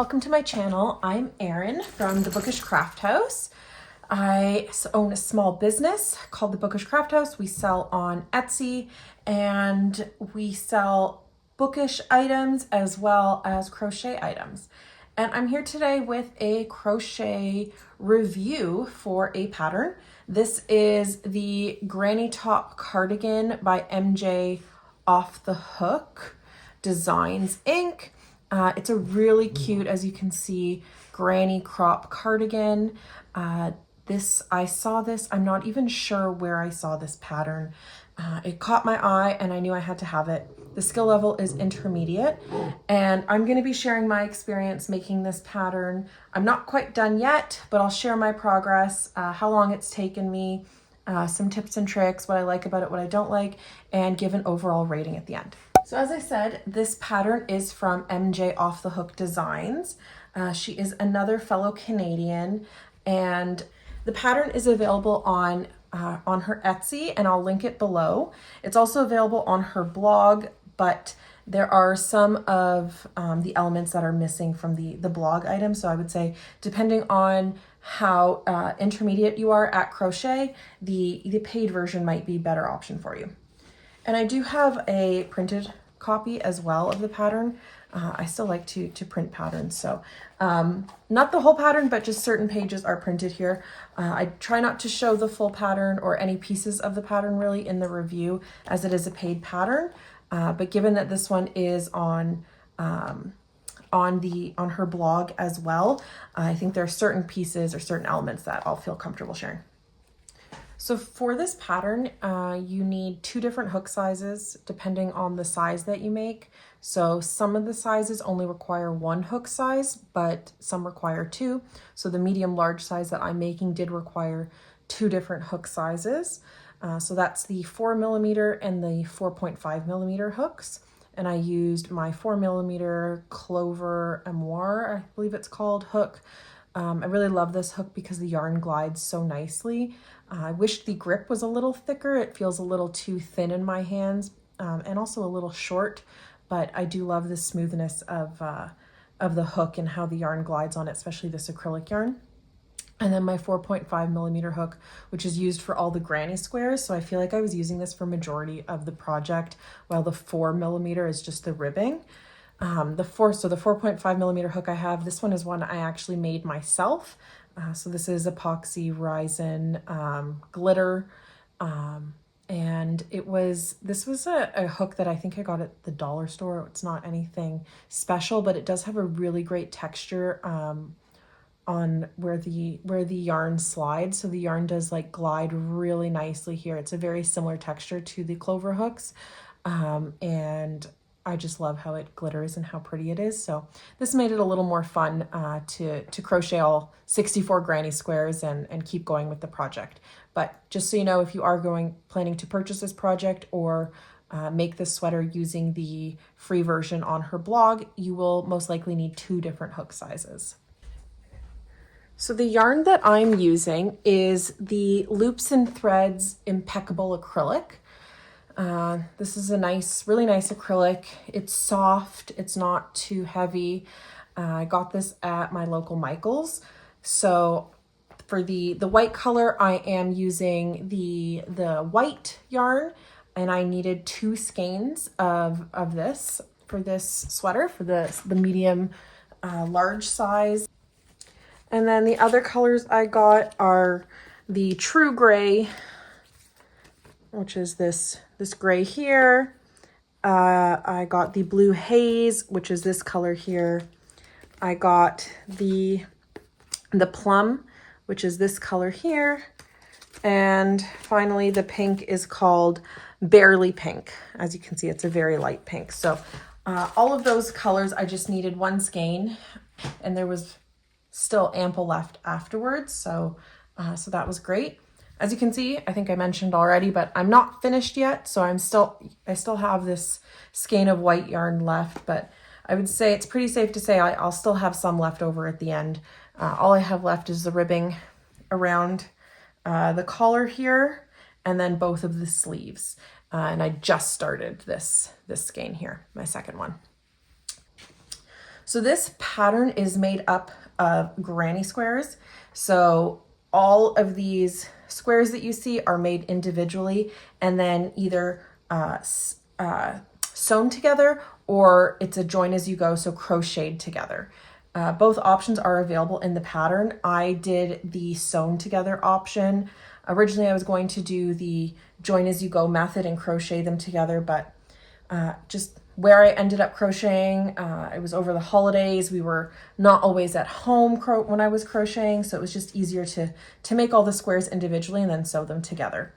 welcome to my channel. I'm Erin from the Bookish Craft House. I own a small business called the Bookish Craft House. We sell on Etsy and we sell bookish items as well as crochet items. And I'm here today with a crochet review for a pattern. This is the Granny Top Cardigan by MJOffTheHook Designs Inc. It's a really cute, as you can see, granny crop cardigan. I saw this, I'm not even sure where I saw this pattern. It caught my eye and I knew I had to have it. The skill level is intermediate and I'm going to be sharing my experience making this pattern. I'm not quite done yet, but I'll share my progress, how long it's taken me, some tips and tricks, what I like about it, what I don't like, and give an overall rating at the end. So as I said, this pattern is from MJOffTheHook Designs. She is another fellow Canadian, and the pattern is available on her Etsy, and I'll link it below. It's also available on her blog, but there are some of the elements that are missing from the blog item. So I would say, depending on how intermediate you are at crochet, the paid version might be a better option for you. And I do have a printed copy as well of the pattern. I still like to print patterns, so not the whole pattern, but just certain pages are printed here. I try not to show the full pattern or any pieces of the pattern really in the review, as it is a paid pattern. But given that this one is on her blog as well, I think there are certain pieces or certain elements that I'll feel comfortable sharing. So for this pattern, you need 2 different hook sizes depending on the size that you make. So some of the sizes only require 1 hook size, but some require 2. So the medium large size that I'm making did require 2 different hook sizes. So that's the 4mm and the 4.5mm hooks. And I used my 4mm Clover Amour, I believe it's called, hook. I really love this hook because the yarn glides so nicely. I wish the grip was a little thicker. It feels a little too thin in my hands, and also a little short, but I do love the smoothness of the hook and how the yarn glides on it, especially this acrylic yarn. And then my 4.5mm hook, which is used for all the granny squares. So I feel like I was using this for majority of the project, while the 4mm is just the ribbing. The 4.5mm hook I have, this one is one I actually made myself. So this is epoxy resin glitter, and this was a hook that I think I got at the dollar store. It's not anything special, but it does have a really great texture on where the yarn slides. So the yarn does like glide really nicely here. It's a very similar texture to the Clover hooks, and I just love how it glitters and how pretty it is. So this made it a little more fun to crochet all 64 granny squares and keep going with the project. But just so you know, if you are planning to purchase this project or make this sweater using the free version on her blog, you will most likely need 2 different hook sizes. So the yarn that I'm using is the Loops and Threads Impeccable Acrylic. This is a really nice acrylic. It's soft, it's not too heavy. I got this at my local Michael's. So for the white color, I am using the white yarn, and I needed 2 skeins of this for this sweater, for the medium large size. And then the other colors I got are the True Gray, which is this gray here. I got the Blue Haze, which is this color here. I got the Plum, which is this color here. And finally, the pink is called Barely Pink. As you can see, it's a very light pink. So all of those colors, I just needed 1 skein, and there was still ample left afterwards. So that was great. As you can see, I think I mentioned already, but I'm not finished yet. So I still have this skein of white yarn left, but I would say it's pretty safe to say I'll still have some left over at the end. All I have left is the ribbing around the collar here, and then both of the sleeves. And I just started this skein here, my second one. So this pattern is made up of granny squares. So all of these squares that you see are made individually and then either sewn together, or it's a join as you go, so crocheted together. Both options are available in the pattern. I did the sewn together option. Originally, I was going to do the join as you go method and crochet them together, but just where I ended up crocheting, it was over the holidays. We were not always at home when I was crocheting, so it was just easier to make all the squares individually and then sew them together.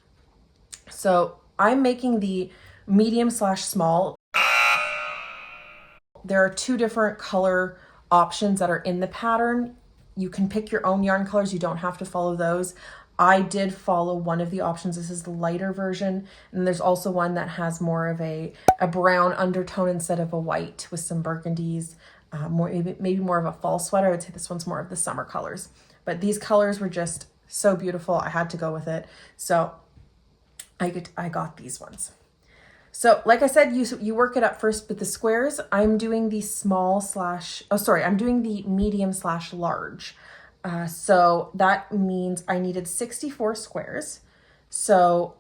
So I'm making the medium/small. There are two different color options that are in the pattern. You can pick your own yarn colors. You don't have to follow those. I did follow one of the options. This is the lighter version. And there's also one that has more of a brown undertone instead of a white with some burgundies, maybe more of a fall sweater. I would say this one's more of the summer colors. But these colors were just so beautiful. I had to go with it. So I got these ones. So like I said, you work it up first with the squares. I'm doing the I'm doing the medium/large. So that means I needed 64 squares. So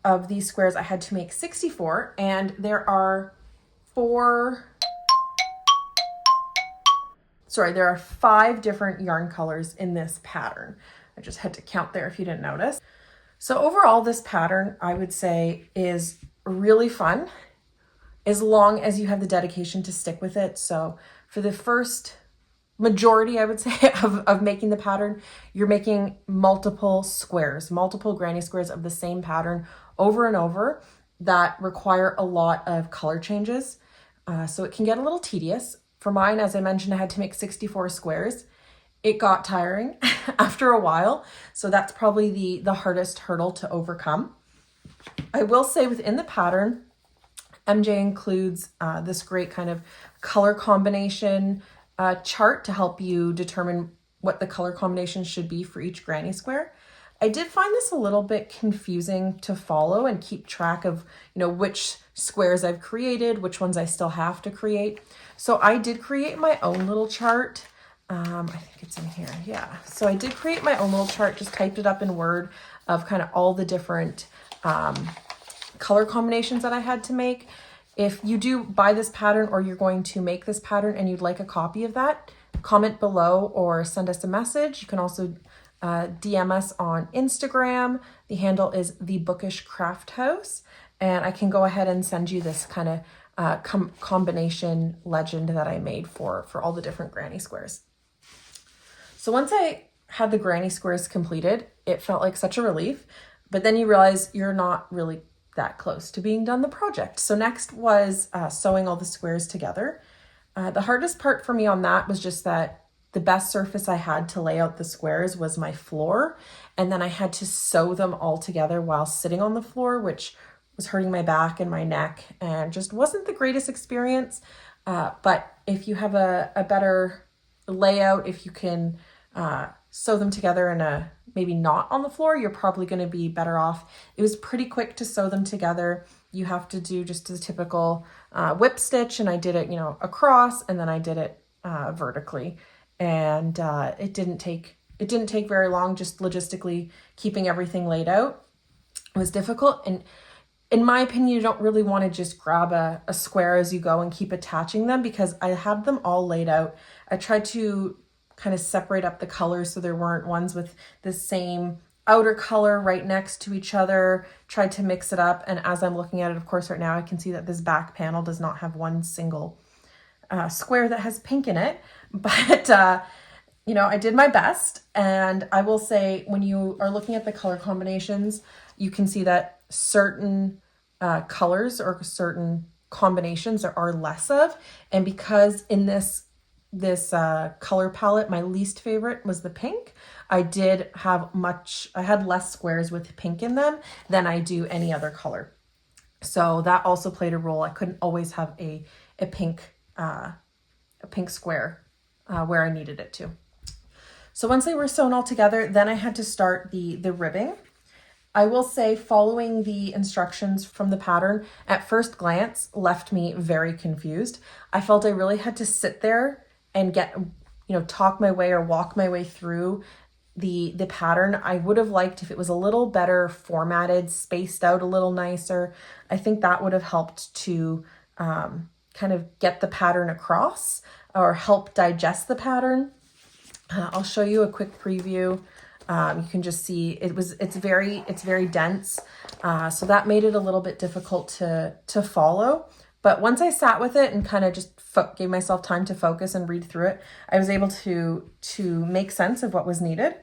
of these squares, I had to make 64, and there are 5 different yarn colors in this pattern. I just had to count there if you didn't notice. So overall, this pattern, I would say, is really fun as long as you have the dedication to stick with it. So for the first majority, I would say, of making the pattern, you're making multiple granny squares of the same pattern over and over that require a lot of color changes. So it can get a little tedious. For mine, as I mentioned, I had to make 64 squares. It got tiring after a while. So that's probably the hardest hurdle to overcome. I will say within the pattern, MJ includes this great kind of color combination chart to help you determine what the color combination should be for each granny square. I did find this a little bit confusing to follow and keep track of, which squares I've created, which ones I still have to create. So I did create my own little chart. I think it's in here. Yeah. So I did create my own little chart, just typed it up in Word of kind of all the different color combinations that I had to make. If you do buy this pattern or you're going to make this pattern and you'd like a copy of that, comment below or send us a message. You can also DM us on Instagram. The handle is the Bookish Craft House, and I can go ahead and send you this kind of combination legend that I made for all the different granny squares. So once I had the granny squares completed, it felt like such a relief, but then you realize you're not really that close to being done the project. So next was sewing all the squares together. The hardest part for me on that was just that the best surface I had to lay out the squares was my floor, and then I had to sew them all together while sitting on the floor, which was hurting my back and my neck and just wasn't the greatest experience. But if you have a better layout, if you can sew them together in maybe not on the floor, you're probably going to be better off. It was pretty quick to sew them together. You have to do just the typical whip stitch, and I did it, across, and then I did it vertically, and it didn't take very long. Just logistically keeping everything laid out was difficult, and in my opinion, you don't really want to just grab a square as you go and keep attaching them, because I had them all laid out. I tried to kind of separate up the colors so there weren't ones with the same outer color right next to each other, tried to mix it up. And as I'm looking at it, of course, right now, I can see that this back panel does not have one single square that has pink in it, but I did my best. And I will say, when you are looking at the color combinations, you can see that certain colors or certain combinations there are less of. And because in this color palette, my least favorite was the pink, I had less squares with pink in them than I do any other color. So that also played a role. I couldn't always have a pink square where I needed it to. So once they were sewn all together, then I had to start the ribbing. I will say, following the instructions from the pattern at first glance left me very confused. I felt I really had to sit there and get, talk my way or walk my way through the pattern. I would have liked if it was a little better formatted, spaced out a little nicer. I think that would have helped to kind of get the pattern across or help digest the pattern. I'll show you a quick preview. You can just see it's very dense. So that made it a little bit difficult to follow. But once I sat with it and kind of just gave myself time to focus and read through it, I was able to make sense of what was needed.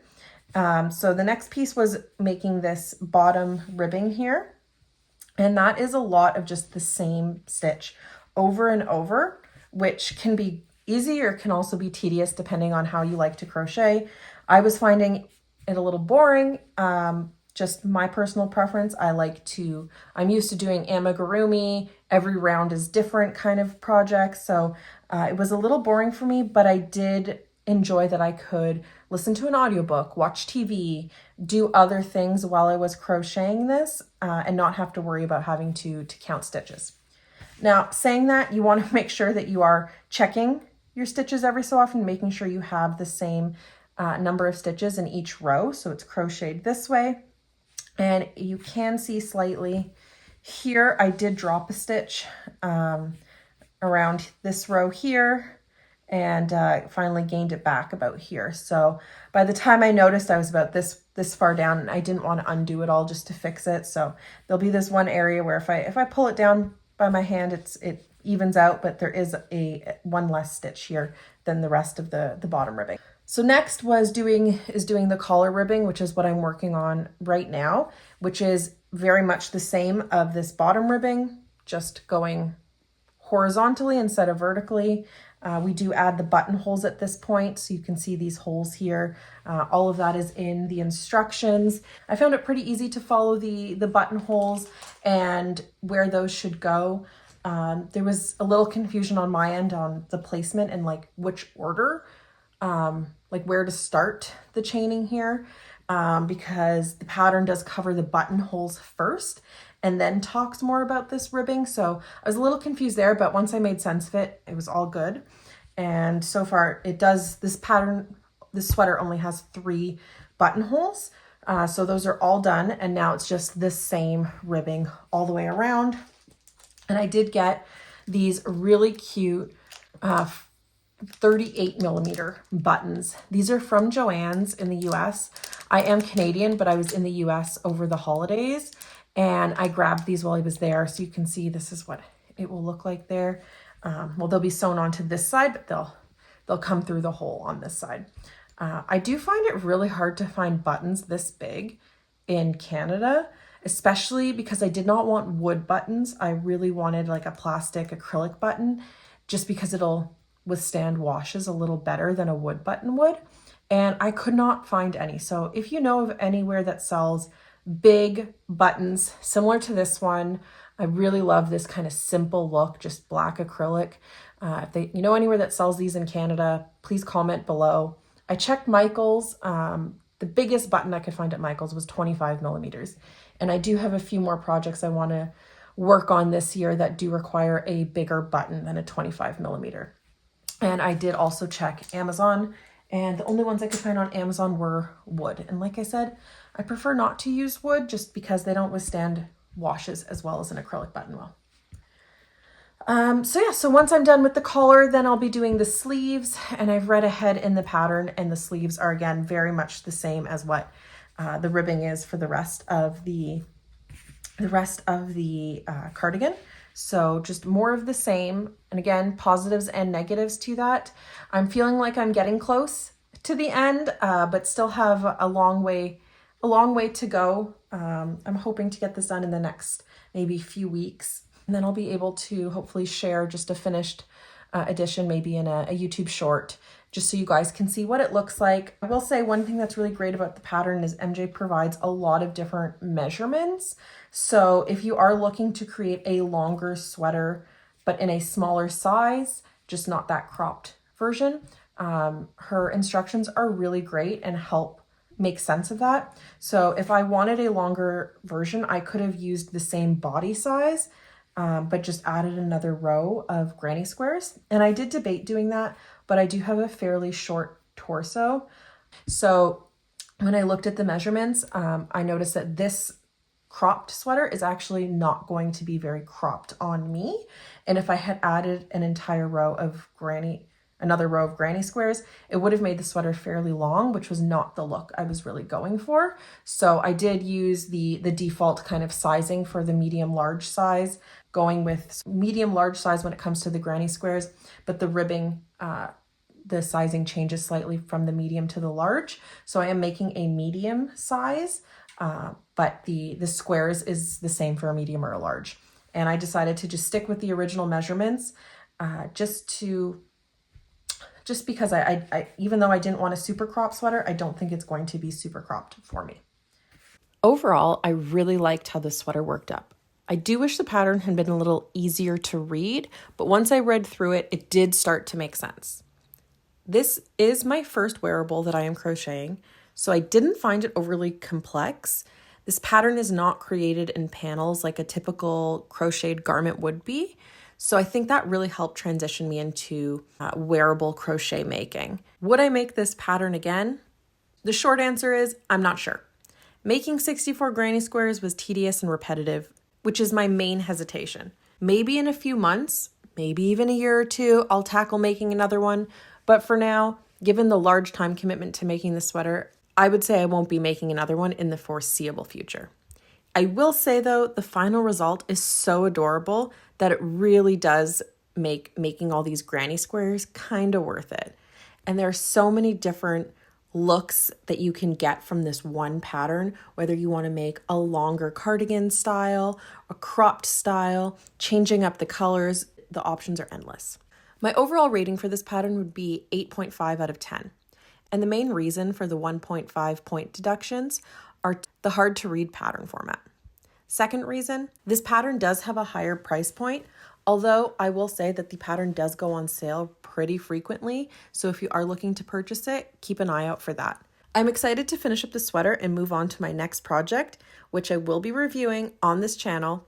So the next piece was making this bottom ribbing here. And that is a lot of just the same stitch over and over, which can be easy or can also be tedious depending on how you like to crochet. I was finding it a little boring. Just my personal preference. I'm used to doing amigurumi. Every round is different kind of project. So it was a little boring for me, but I did enjoy that I could listen to an audiobook, watch TV, do other things while I was crocheting this and not have to worry about having to count stitches. Now, saying that, you want to make sure that you are checking your stitches every so often, making sure you have the same number of stitches in each row. So it's crocheted this way. And you can see slightly here, I did drop a stitch around this row here and finally gained it back about here. So by the time I noticed I was about this far down, and I didn't want to undo it all just to fix it. So there'll be this one area where if I pull it down by my hand, it evens out, but there is one less stitch here than the rest of the bottom ribbing. So next was doing the collar ribbing, which is what I'm working on right now, which is very much the same of this bottom ribbing, just going horizontally instead of vertically. We do add the buttonholes at this point, so you can see these holes here. All of that is in the instructions. I found it pretty easy to follow the buttonholes and where those should go. There was a little confusion on my end on the placement and like which order, like where to start the chaining here, because the pattern does cover the buttonholes first and then talks more about this ribbing. So I was a little confused there, but once I made sense of it, it was all good. And so far this sweater only has 3 buttonholes. So those are all done. And now it's just the same ribbing all the way around. And I did get these really cute 38 millimeter buttons. These are from Joann's in the US. I am Canadian, but I was in the US over the holidays and I grabbed these while I was there. So you can see this is what it will look like there. Well, they'll be sewn onto this side, but they'll come through the hole on this side. I do find it really hard to find buttons this big in Canada, especially because I did not want wood buttons. I really wanted like a plastic acrylic button just because it'll withstand washes a little better than a wood button would. And I could not find any. So if you know of anywhere that sells big buttons similar to this one, I really love this kind of simple look, just black acrylic. If you know anywhere that sells these in Canada, please comment below. I checked Michael's. The biggest button I could find at Michael's was 25 millimeters. And I do have a few more projects I want to work on this year that do require a bigger button than a 25 millimeter. And I did also check Amazon, and the only ones I could find on Amazon were wood. And like I said, I prefer not to use wood just because they don't withstand washes as well as an acrylic button will. So once I'm done with the collar, then I'll be doing the sleeves, and I've read ahead in the pattern, and the sleeves are again very much the same as what the ribbing is for the rest of the cardigan. So just more of the same. And again, positives and negatives to that. I'm feeling like I'm getting close to the end, but still have a long way to go. I'm hoping to get this done in the next maybe few weeks. And then I'll be able to hopefully share just a finished edition, maybe in a YouTube short, just so you guys can see what it looks like. I will say one thing that's really great about the pattern is MJ provides a lot of different measurements. So if you are looking to create a longer sweater, but in a smaller size, just not that cropped version, her instructions are really great and help make sense of that. So if I wanted a longer version, I could have used the same body size, but just added another row of granny squares. And I did debate doing that, but I do have a fairly short torso. So when I looked at the measurements, I noticed that this cropped sweater is actually not going to be very cropped on me. And if I had added an entire row of another row of granny squares, it would have made the sweater fairly long, which was not the look I was really going for. So I did use the default kind of sizing for the medium large size, going with medium large size when it comes to the granny squares, but the ribbing, the sizing changes slightly from the medium to the large. So I am making a medium size, but the squares is the same for a medium or a large. And I decided to just stick with the original measurements, just because I even though I didn't want a super crop sweater, I don't think it's going to be super cropped for me. Overall, I really liked how this sweater worked up. I do wish the pattern had been a little easier to read, but once I read through it, it did start to make sense. This is my first wearable that I am crocheting, so I didn't find it overly complex. This pattern is not created in panels like a typical crocheted garment would be, so I think that really helped transition me into wearable crochet making. Would I make this pattern again? The short answer is I'm not sure. Making 64 granny squares was tedious and repetitive, which is my main hesitation. Maybe in a few months, maybe even a year or two, I'll tackle making another one. But for now, given the large time commitment to making the sweater, I would say I won't be making another one in the foreseeable future. I will say though, the final result is so adorable that it really does make making all these granny squares kind of worth it. And there are so many different looks that you can get from this one pattern, whether you want to make a longer cardigan style, a cropped style, changing up the colors, the options are endless. My overall rating for this pattern would be 8.5 out of 10. And the main reason for the 1.5 point deductions are the hard to read pattern format. Second reason, this pattern does have a higher price point, although I will say that the pattern does go on sale pretty frequently, so if you are looking to purchase it, keep an eye out for that. I'm excited to finish up the sweater and move on to my next project, which I will be reviewing on this channel.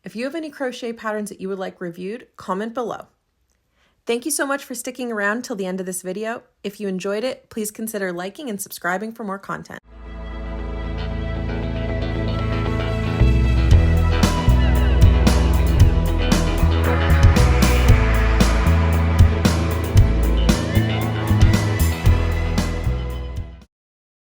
If you have any crochet patterns that you would like reviewed, comment below. Thank you so much for sticking around till the end of this video. If you enjoyed it, please consider liking and subscribing for more content.